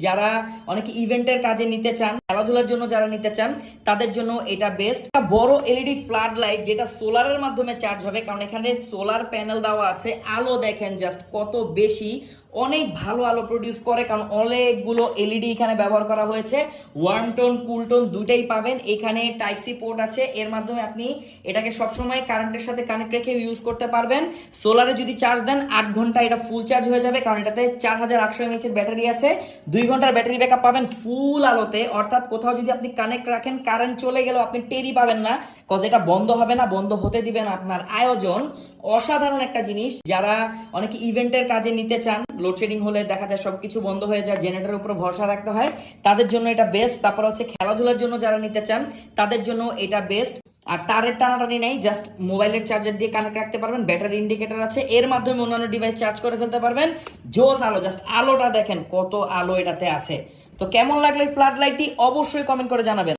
যারা অনেকে ইভেন্টের কাজে নিতে চান, খেলাধুলার জন্য যারা নিতে চান তাদের জন্য এটা বেস্ট। বড় এলইডি ফ্লাড লাইট যেটা সোলারের মাধ্যমে চার্জ হবে, কারণ এখানে সোলার প্যানেল দেওয়া আছে। আলো দেখেন জাস্ট কত বেশি, অনেক ভালো আলো প্রডিউস করে, কারণ অনেকগুলো এলইডি এখানে ব্যবহার করা হয়েছে। ওয়ার্ম টোন কুল টোন দুইটাই পাবেন। এখানে টাইপ সি পোর্ট আছে, এর মাধ্যমে আপনি এটাকে সবসময় কারেন্টের সাথে কানেক্ট রেখে ইউজ করতে পারবেন। সোলারে যদি চার্জ দেন 8 ঘন্টা এটা ফুল চার্জ হয়ে যাবে, কারণ এটাতে 4800 mAh এর ব্যাটারি আছে। 2 ঘন্টার ব্যাটারি ব্যাকআপ পাবেন ফুল আলোতে, অর্থাৎ কোথাও যদি আপনি কানেক্ট রাখেন কারেন্ট চলে গেলেও আপনি টেরই পাবেন না, কজ এটা বন্ধ হবে না, বন্ধ হতে দিবেন আপনার আয়োজন। অসাধারণ একটা জিনিস। যারা অনেকে ইভেন্টের কাজে নিতে চান, লোডশেডিং হলে দেখা যায় সবকিছু বন্ধ হয়ে যায়, জেনারেটরের উপর ভরসা রাখতে হয়, তাদের জন্য এটা বেস্ট। তারপর হচ্ছে খেলাধুলার জন্য যারা নিতে চান তাদের জন্য এটা বেস্ট। আর তারের টানাটানি নেই, জাস্ট মোবাইলের চার্জার দিয়ে কানেক্ট রাখতে পারবেন। ব্যাটারি ইন্ডিকেটর আছে, এর মাধ্যমে অন্যান্য ডিভাইস চার্জ করে ফেলতে পারবেন। জোস আলো, জাস্ট আলোটা দেখেন কত আলো এটাতে আছে। তো কেমন লাগলো এই ফ্লাড লাইটটি অবশ্যই কমেন্ট করে জানাবেন।